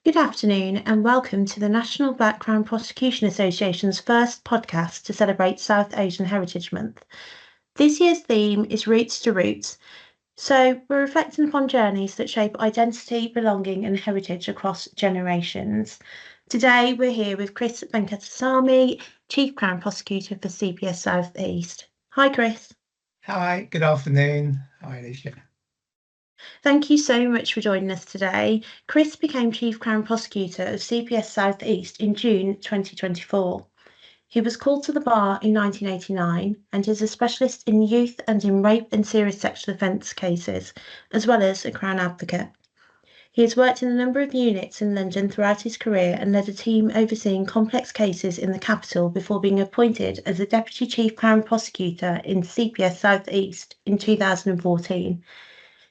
Good afternoon and welcome to the National Black Crown Prosecution Association's first podcast to celebrate South Asian Heritage Month. This year's theme is Roots to Roots, so we're reflecting upon journeys that shape identity, belonging and heritage across generations. Today we're here with Kris Venkatasami, Chief Crown Prosecutor for CPS South East. Hi Kris. Hi, good afternoon. Hi, Alicia. Thank you so much for joining us today. Kris became Chief Crown Prosecutor of CPS South East in June 2024. He was called to the bar in 1989 and is a specialist in youth and in rape and serious sexual offence cases, as well as a Crown Advocate. He has worked in a number of units in London throughout his career and led a team overseeing complex cases in the capital before being appointed as a Deputy Chief Crown Prosecutor in CPS South East in 2014.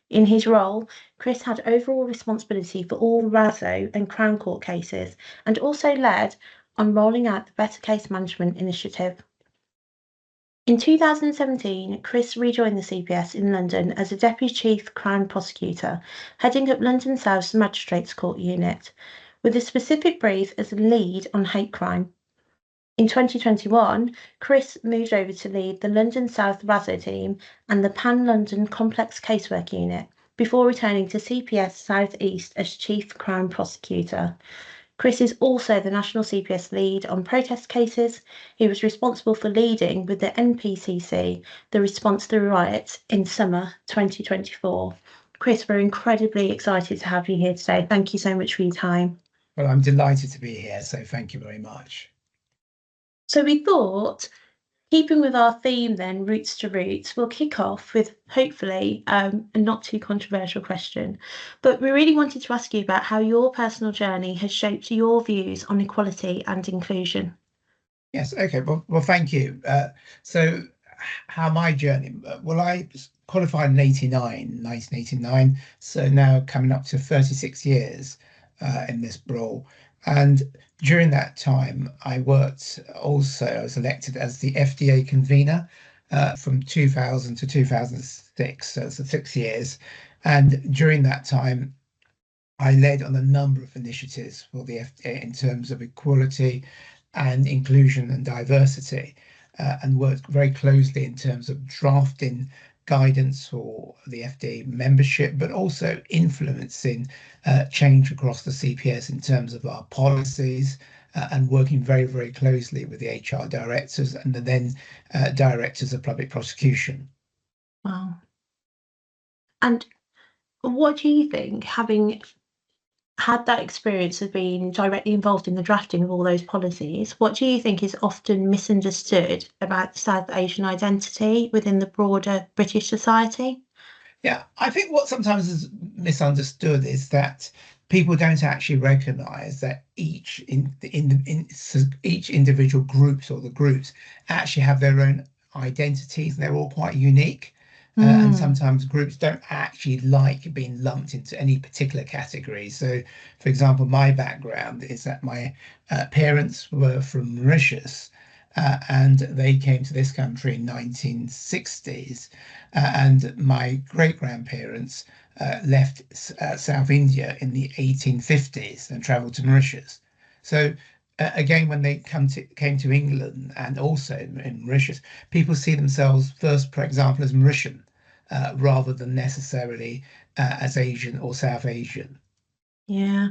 In his role, Kris had overall responsibility for all RASSO and Crown Court cases and also led on rolling out the Better Case Management Initiative. In 2017, Kris rejoined the CPS in London as a Deputy Chief Crown Prosecutor, heading up London South's Magistrates Court unit, with a specific brief as a lead on hate crime. In 2021, Kris moved over to lead the London South RASSO team and the Pan-London Complex Casework Unit before returning to CPS South East as Chief Crown Prosecutor. Kris is also the National CPS lead on protest cases. He was responsible for leading with the NPCC the response to the riots in summer 2024. Kris, we're incredibly excited to have you here today. Thank you so much for your time. Well, I'm delighted to be here, so thank you very much. So we thought, keeping with our theme then, Roots to Roots, we'll kick off with hopefully a not too controversial question. But we really wanted to ask you about how your personal journey has shaped your views on equality and inclusion. Yes, okay, well thank you. So how my journey, well, I qualified in 1989, so now coming up to 36 years in this role. And during that time, I was elected as the FDA convener from 2000 to 2006, so it's 6 years. And during that time, I led on a number of initiatives for the FDA in terms of equality and inclusion and diversity, and worked very closely in terms of drafting guidance for the FDA membership, but also influencing change across the CPS in terms of our policies, and working very, very closely with the HR directors and the then directors of public prosecution. Wow. And what do you think, having had that experience of being directly involved in the drafting of all those policies, what do you think is often misunderstood about the South Asian identity within the broader British society? Yeah, I think what sometimes is misunderstood is that people don't actually recognise that each individual groups or the groups actually have their own identities, and they're all quite unique. And sometimes groups don't actually like being lumped into any particular category. So, for example, my background is that my parents were from Mauritius, and they came to this country in 1960s. And my great-grandparents left South India in the 1850s and travelled to Mauritius. So again, when they came to England and also in Mauritius, people see themselves first, for example, as Mauritian, rather than necessarily as Asian or South Asian. Yeah,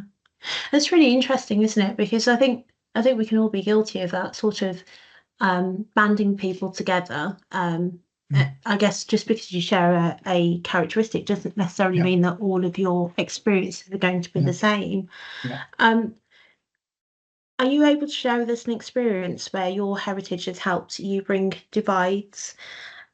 that's really interesting, isn't it? Because I think we can all be guilty of that sort of banding people together. I guess just because you share a characteristic doesn't necessarily mean that all of your experiences are going to be the same. Are you able to share with us an experience where your heritage has helped you bridge divides,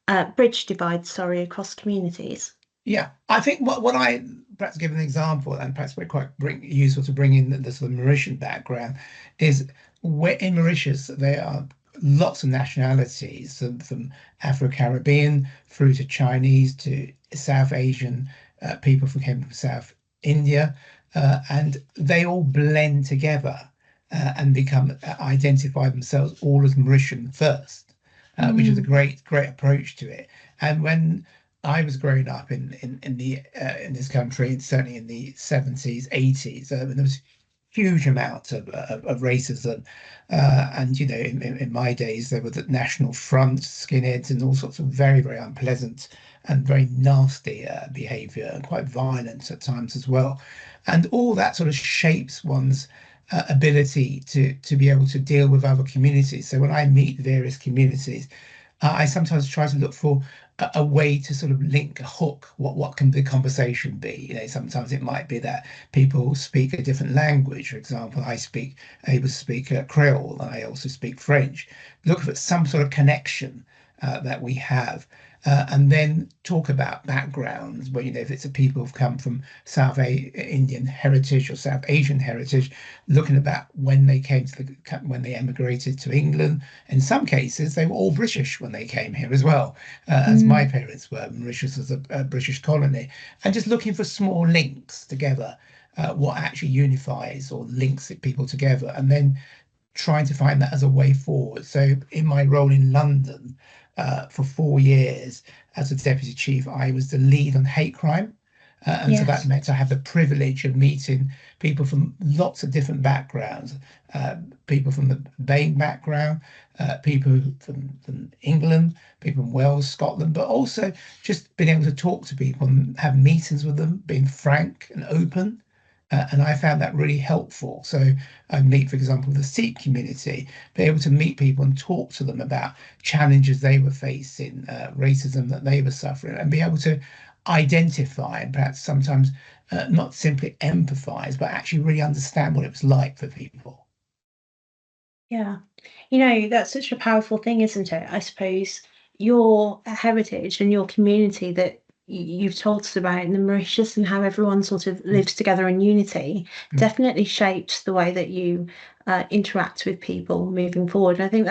across communities? Yeah, I think what I perhaps give an example, and perhaps we're quite useful to bring in the sort of Mauritian background, is where in Mauritius there are lots of nationalities, from Afro-Caribbean through to Chinese to South Asian people who came from South India, and they all blend together and identify themselves all as Mauritian first, which is a great approach to it. And when I was growing up in this country, certainly in the 70s, 80s, there was huge amounts of racism. And, you know, in my days, there were the National Front, skinheads, and all sorts of very, very unpleasant and very nasty behavior, and quite violent at times as well. And all that sort of shapes one's ability to be able to deal with other communities. So when I meet various communities, I sometimes try to look for a way to sort of link a hook. What can the conversation be? You know, sometimes it might be that people speak a different language. For example, I speak able to speak Creole, and I also speak French. Look for some sort of connection that we have. And then talk about backgrounds where, you know, if it's a people who've come from Indian heritage or South Asian heritage, looking about when they came to when they emigrated to England. In some cases, they were all British when they came here as well, as my parents were. Mauritius was a British colony, and just looking for small links together, what actually unifies or links people together, and then trying to find that as a way forward. So in my role in London, for 4 years as a deputy chief, I was the lead on hate crime. And so that Yes. meant I had the privilege of meeting people from lots of different backgrounds, people from the BAME background, people from England, people from Wales, Scotland, but also just being able to talk to people and have meetings with them, being frank and open. And I found that really helpful. So I meet, for example, the Sikh community, be able to meet people and talk to them about challenges they were facing, racism that they were suffering, and be able to identify and perhaps sometimes not simply empathize, but actually really understand what it was like for people. Yeah. You know, that's such a powerful thing, isn't it? I suppose your heritage and your community that you've told us about in the Mauritius and how everyone sort of Mm, lives together in unity mm. definitely shapes the way that you interact with people moving forward. And I think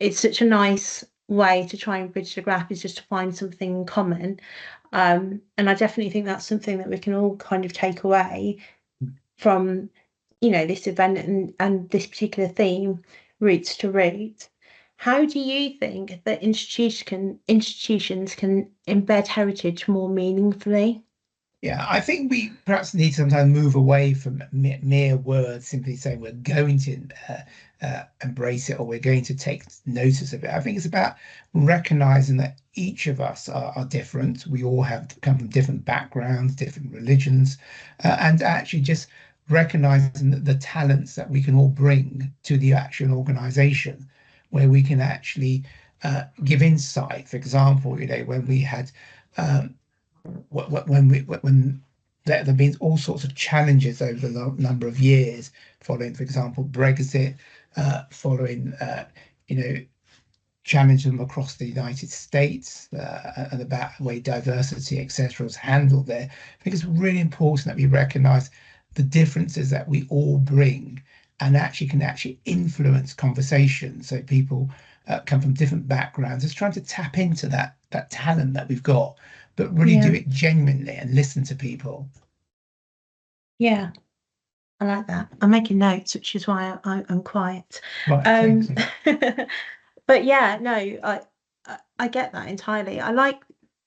it's such a nice way to try and bridge the gap is just to find something in common. And I definitely think that's something that we can all kind of take away from, you know, this event and this particular theme, roots to root. How do you think that institutions can embed heritage more meaningfully? Yeah, I think we perhaps need to sometimes move away from mere words, simply saying we're going to embrace it or we're going to take notice of it. I think it's about recognizing that each of us are different. We all have come from different backgrounds, different religions, and actually just recognizing that the talents that we can all bring to the actual organization, where we can actually give insight. For example, you know, when we had um, when there have been all sorts of challenges over the number of years following, for example, Brexit, following you know, challenges them across the United States, and about the way diversity, etc., is handled there. I think it's really important that we recognise the differences that we all bring and actually can actually influence conversations. So people come from different backgrounds. It's trying to tap into that talent that we've got, but really do Yeah, it genuinely and listen to people. yeah, I like that. I'm making notes, which is why I'm quiet. Right, thank Um, you. but yeah, no, I get that entirely. I like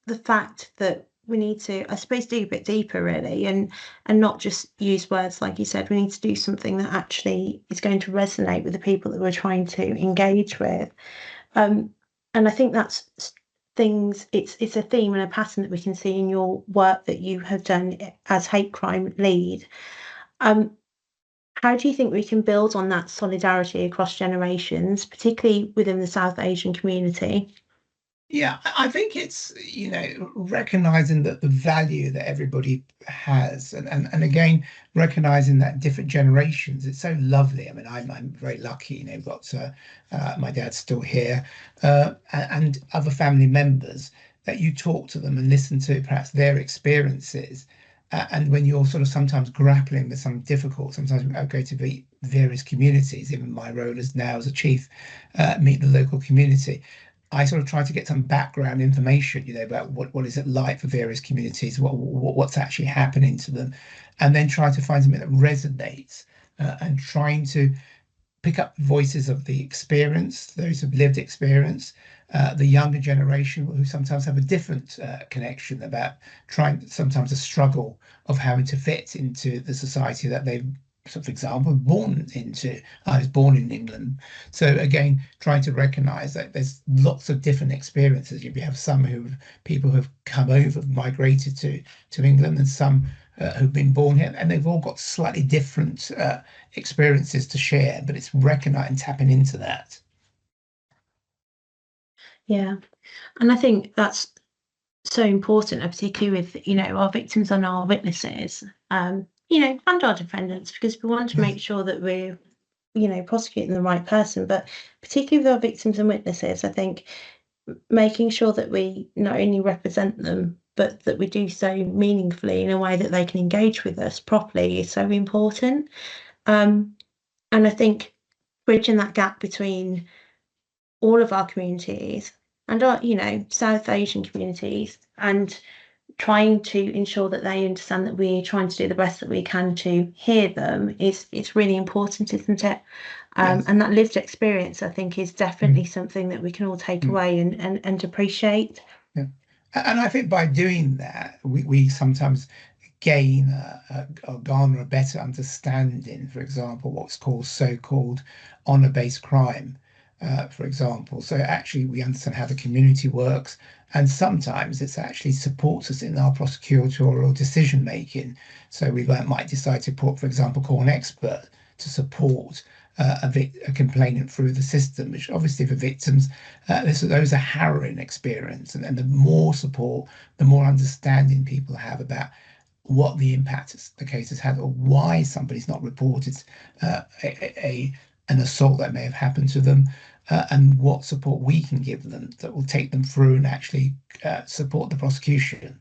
the fact that we need to, I suppose, dig a bit deeper, really, and not just use words like you said. We need to do something that actually is going to resonate with the people that we're trying to engage with. Um, and I think that's things. It's a theme and a pattern that we can see in your work that you have done as hate crime lead. Um, how do you think we can build on that solidarity across generations, particularly within the South Asian community? Yeah, I think it's, you know, recognizing that the value that everybody has, and again, recognizing that different generations, it's so lovely. I mean, I'm very lucky, you know, got my dad's still here, and other family members that you talk to them and listen to perhaps their experiences. And when you're sort of sometimes grappling with some difficult, sometimes I go to the various communities, even my role as now as a chief, meet the local community. I sort of try to get some background information, you know, about what is it like for various communities, what's actually happening to them, and then try to find something that resonates, and trying to pick up voices of the experience, those who've lived experience, the younger generation who sometimes have a different connection about trying sometimes a struggle of having to fit into the society that they've so for example, I was born in England. So again, trying to recognize that there's lots of different experiences. You have people who've come over, migrated to England, and some who've been born here, and they've all got slightly different experiences to share, but it's recognizing, tapping into that. Yeah, and I think that's so important, particularly with our victims and our witnesses, and our defendants, because we want to make sure that we're prosecuting the right person. But particularly with our victims and witnesses, I think making sure that we not only represent them, but that we do so meaningfully in a way that they can engage with us properly is so important. And I think bridging that gap between all of our communities and our, South Asian communities, and trying to ensure that they understand that we're trying to do the best that we can to hear them is it's really important, isn't it? Yes. And that lived experience, I think, is definitely something that we can all take away and appreciate. Yeah. And I think by doing that, we sometimes gain or garner a better understanding, for example, what's called so-called honor-based crime, for example. So actually we understand how the community works, and sometimes it's actually supports us in our prosecutorial decision making. So we might decide to put, for example, call an expert to support a complainant through the system, which obviously for victims, those are harrowing experience, and the more support, the more understanding people have about what the impact the case has had, or why somebody's not reported an assault that may have happened to them, and what support we can give them that will take them through and actually support the prosecution.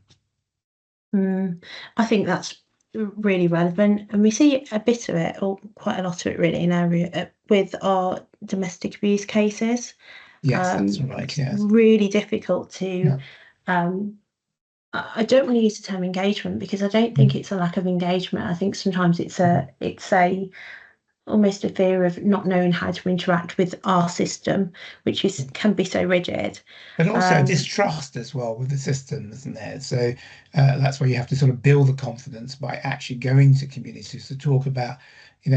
I think that's really relevant, and we see a bit of it, or quite a lot of it really, in area with our domestic abuse cases. Yes, that's right. Yes, really difficult to. I don't want to use the term engagement, because I don't think it's a lack of engagement. I think sometimes it's a almost a fear of not knowing how to interact with our system, which can be so rigid. But also distrust as well with the system, isn't there? So that's why you have to sort of build the confidence by actually going to communities to talk about,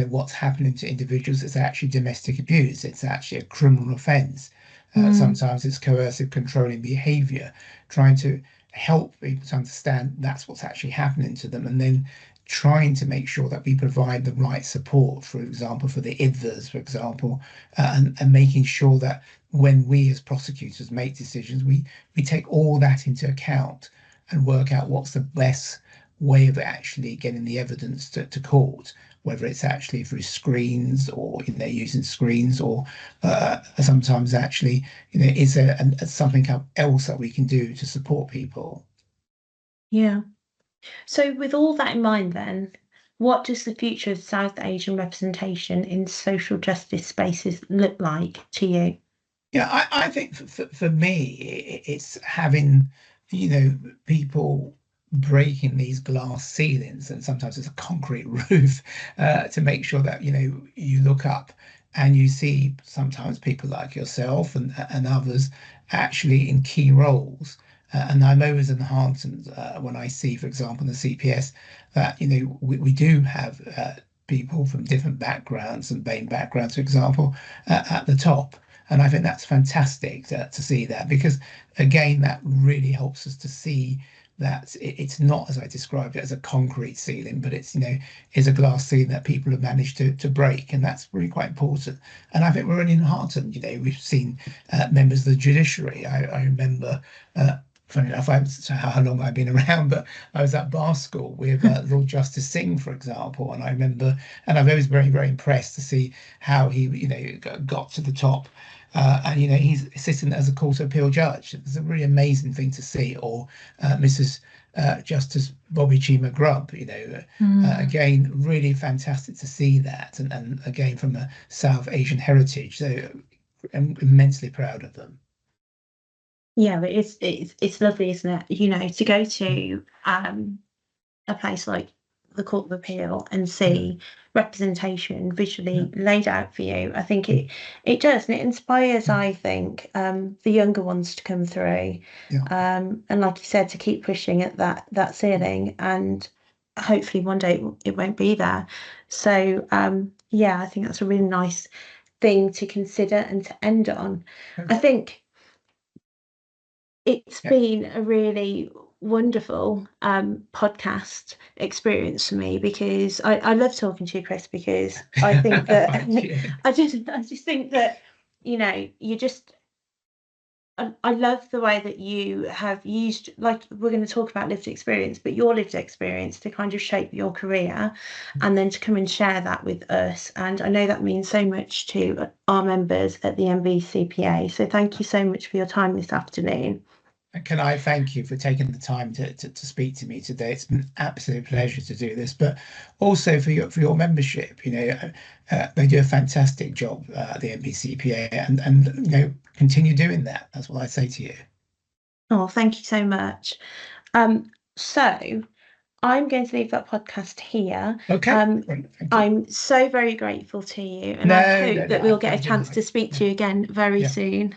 what's happening to individuals. It's actually domestic abuse. It's actually a criminal offence. Sometimes it's coercive, controlling behaviour, trying to help people to understand that's what's actually happening to them, and then trying to make sure that we provide the right support, for example, for the IDVAs, for example, and making sure that when we as prosecutors make decisions, we take all that into account and work out what's the best way of actually getting the evidence to court, whether it's actually through screens or using screens, or sometimes actually is there something else that we can do to support people. Yeah. So with all that in mind then, what does the future of South Asian representation in social justice spaces look like to you? Yeah, I think for me, it's having, people breaking these glass ceilings, and sometimes it's a concrete roof, to make sure that, you look up and you see sometimes people like yourself and others actually in key roles. And I'm always enhanced when I see, for example, in the CPS, that, we do have people from different backgrounds and BAME backgrounds, for example, at the top. And I think that's fantastic to see that, because again, that really helps us to see that it's not, as I described it, as a concrete ceiling, but it's is a glass ceiling that people have managed to break, and that's really quite important. And I think we're really enheartened. We've seen members of the judiciary. I remember. Funny enough, I don't know how long I've been around, but I was at bar school with Lord Justice Singh, for example, and I remember, and I'm always very, very impressed to see how he, got to the top. And he's sitting as a court of appeal judge. It's a really amazing thing to see. Or Mrs. Justice Bobby Chima Grubb. Again, really fantastic to see that, and again from a South Asian heritage. So I'm immensely proud of them. Yeah, but it's lovely, isn't it? To go to a place like the Court of Appeal and see representation visually laid out for you. I think it does, and it inspires, I think, the younger ones to come through. And like you said, to keep pushing at that ceiling, and hopefully one day it won't be there. So yeah, I think that's a really nice thing to consider and to end on. I think it's been a really wonderful podcast experience for me, because I love talking to you, Kris, because I think that I just think that, you know, you just I love the way that you have used, like, we're going to talk about lived experience, but your lived experience to kind of shape your career and then to come and share that with us. And I know that means so much to our members at the MVCPA. So thank you so much for your time this afternoon. Can I thank you for taking the time to speak to me today? It's been an absolute pleasure to do this, but also for your membership. You know, they do a fantastic job, the MVCPA, and you know, continue doing that. That's what I say to you. Oh, thank you so much. So I'm going to leave that podcast here. Okay. Thank you. I'm so very grateful to you, and I hope that we'll get a chance to speak to you again very soon.